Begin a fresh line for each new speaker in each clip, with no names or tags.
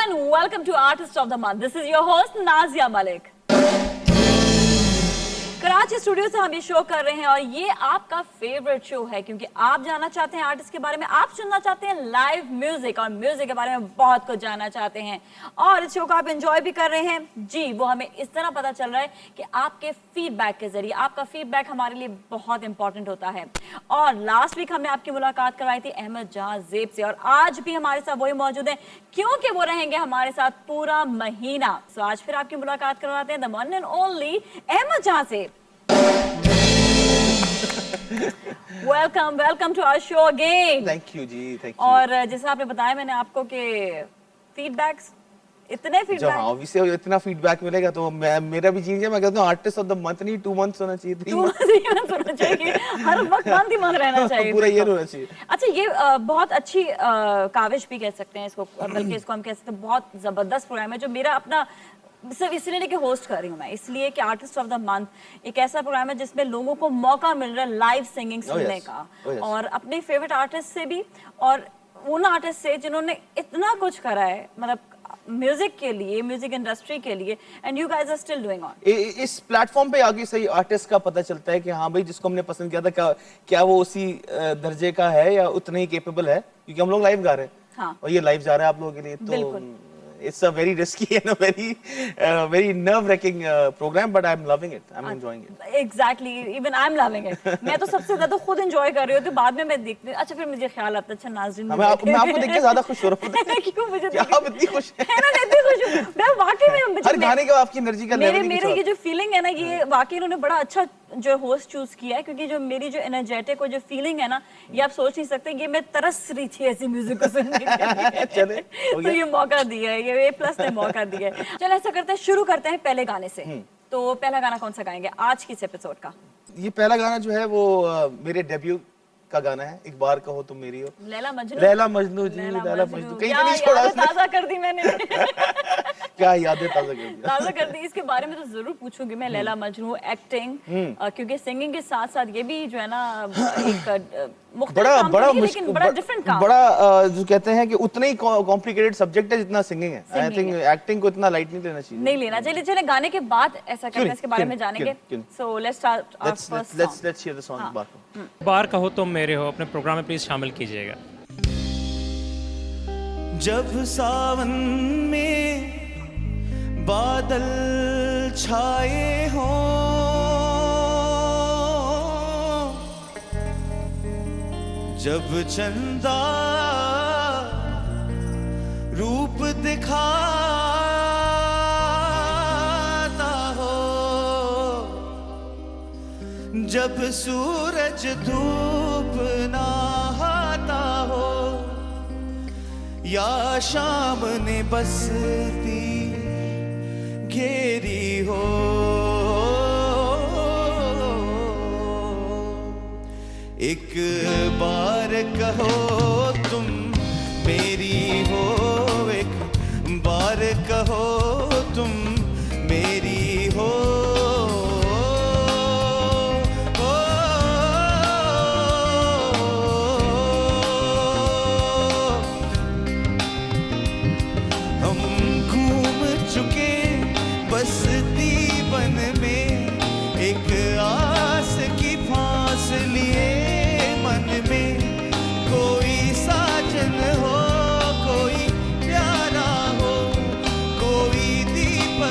and welcome to Artist of the Month. This is your host Nazia Malik. Karachi studio से हम ये show कर रहे हैं और ये आपका फेवरेट शो है क्योंकि आप जानना चाहते हैं आर्टिस्ट के बारे में, आप सुनना चाहते हैं लाइव म्यूजिक और म्यूजिक के बारे में बहुत कुछ जानना चाहते हैं और इस शो को आप एंजॉय भी कर रहे हैं जी। वो हमें इस तरह पता चल रहा है कि आपके फीडबैक के जरिए, आपका फीडबैक हमारे लिए बहुत इंपॉर्टेंट होता है। और लास्ट वीक हमने आपकी मुलाकात करवाई थी अहमद जहां ज़ेब से और आज भी हमारे साथ वही मौजूद है क्योंकि वो रहेंगे हमारे साथ पूरा महीना। तो आज फिर आपकी मुलाकात करवाते हैं the one and only Ahmad Jahan से। Welcome to our show again.
Thank you ji, thank you.
और जैसे आपने बताया मैंने आपको कि फीडबैक्स इतने फीडबैक,
हाँ ऑब्वियसली इतना फीडबैक मिलेगा तो मेरा भी चीज है, मैं कहता हूँ आर्टिस्ट ऑफ द मंथ नहीं 2 मंथ्स होना चाहिए, 3 मंथ
होना चाहिए, हर वक्त मंथ ही मंथ रहना चाहिए,
पूरा ईयर होना चाहिए।
अच्छा ये बहुत अच्छी काविश भी कह सकते हैं इसको, बल्कि इसको हम कह सकते हैं बहुत जबरदस्त प्रोग्राम है जो मेरा अपना सिर्फ इसलिए नहीं कि होस्ट कर रही हूँ मैं, इसलिए कि आर्टिस्ट ऑफ द मंथ एक ऐसा प्रोग्राम है जिसमें लोगों को मौका मिल रहा है लाइव सिंगिंग सुनने का और अपने फेवरेट आर्टिस्ट से भी और उन आर्टिस्ट से जिन्होंने इतना कुछ करा है मतलब म्यूजिक के लिए, म्यूजिक इंडस्ट्री के लिए, and you guys are still doing on.
इस प्लेटफॉर्म पे आगे सही आर्टिस्ट का पता चलता है कि हाँ भाई जिसको हमने पसंद किया था क्या वो उसी दर्जे का है या उतना ही केपेबल है, क्योंकि हम लोग लाइव गा रहे हैं। हाँ। और ये लाइव जा रहा है आप लोगों के लिए, तो it's a very risky and a very nerve-wracking program, but I'm loving it. I'm enjoying it.
Exactly, even I'm loving it. मैं तो सबसे ज़्यादा खुद enjoy कर रही हूँ, तो बाद में मैं देखती हूँ। अच्छा फिर मुझे ख्याल आता है, अच्छा नाज़रीन
मैं आपको देख के ज़्यादा खुश हो रहा हूँ।
क्यों मुझे?
क्या आप इतनी खुश हैं?
है ना, इतनी खुश हूँ। मैं वाकई में
हर गाने के आपकी एनर्जी का लेवल ही
मेरे ये जो फीलिंग है ना, ये वाकई इन्होंने बड़ा अच्छा जो होस्ट चूज किया है क्योंकि जो मेरी जो एनर्जेटिक और जो फीलिंग है ना, ये आप सोच नहीं सकते, ये मैं तरस रही थी ऐसी म्यूजिक को सुनने के लिए। तो ये मौका दिया है, ये A+ ने मौका दिया है। चलो ऐसा करते हैं, शुरू करते हैं पहले गाने से। तो पहला गाना कौन सा गाएंगे आज की इस एपिसोड का?
ये पहला गाना जो है वो मेरे डेब्यू का गाना है, एक बार कहो तुम मेरी हो।
लैला मजनू।
लैला मजनू जी, लैला मजनू कहीं तो नहीं छोड़ा उसने।
ताजा कर दी मैंने।
क्या यादें ताजा कर दी।
ताजा कर दी। इसके बारे में तो जरूर पूछूंगी मैं, लैला मजनू, एक्टिंग, क्योंकि सिंगिंग के साथ साथ ये भी जो है ना एक बड़ा मुश्किल, बड़ा डिफरेंट काम,
बड़ा जो कहते हैं कि उतना ही कॉम्प्लिकेटेड सब्जेक्ट है जितना सिंगिंग है। आई थिंक एक्टिंग को इतना लाइट नहीं लेना चाहिए।
नहीं लेना चाहिए। चलिए गाने के बाद ऐसा करते हैं, इसके बारे में जानेंगे। So let's start our first song.
Let's hear the song.
बार कहो तुम मेरे हो अपने प्रोग्राम में प्लीज शामिल कीजिएगा।
जब सावन में बादल छाए हों, जब चंदा रूप दिखाता हो, जब सूरज धूप नहाता हो, या शाम ने बसती घेरी हो, एक बार कहो तुम मेरी हो, एक बार कहो तुम मेरी हो। हम घूम चुके बसती बन में, एक आस की फांस लिए मन में, कोई साजन हो, कोई प्यारा हो, कोई दीपक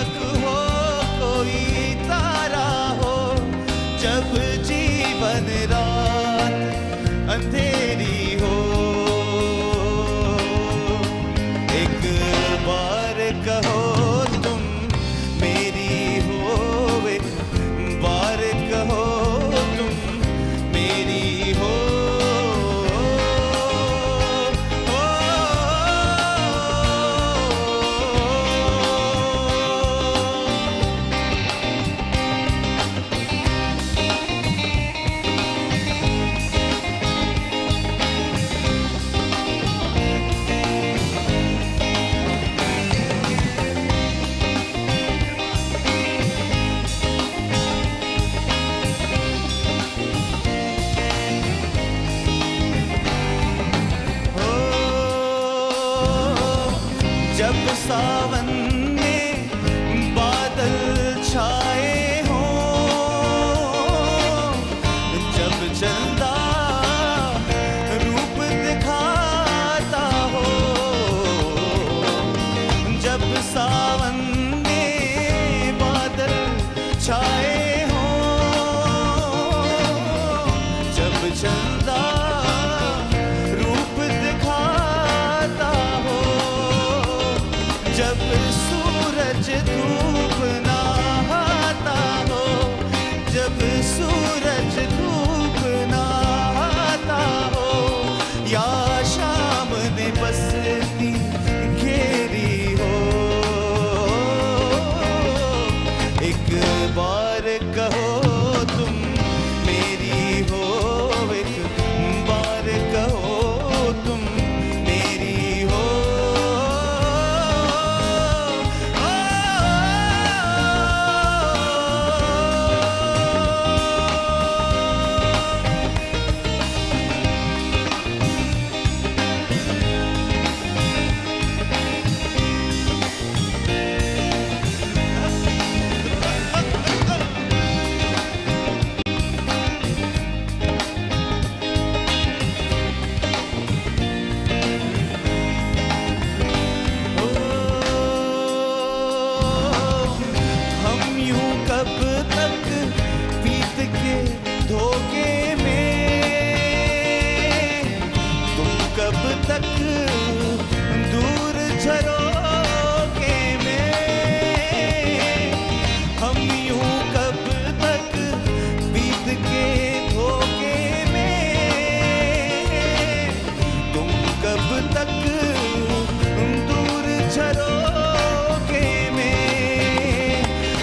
जब सावन में बादल छाए हों, जब चंदा रूप दिखाता हो, जब सावन में बादल छाए हों, जब चंदा रूप दिखाता हो, जब सूरज धूप नहाता हो, जब सूरज धूप नहाता हो, या शाम ने बसती घेरी हो, एक बार कहो तुम मेरी हो, एक बार कहो तुम मेरी हो। हम यूं कब तक बीत के धोखे में, तुम कब तक दूर झरोखे में, हम यूं कब तक बीत के धोखे में, तुम कब तक दूर झरोखे में,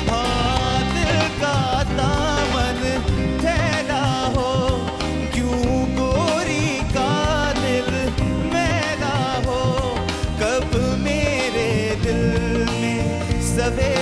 हाँ दिल का दामन फैला हो, क्यों गोरी का दिल मैला हो, कब मेरे दिल में सवेरा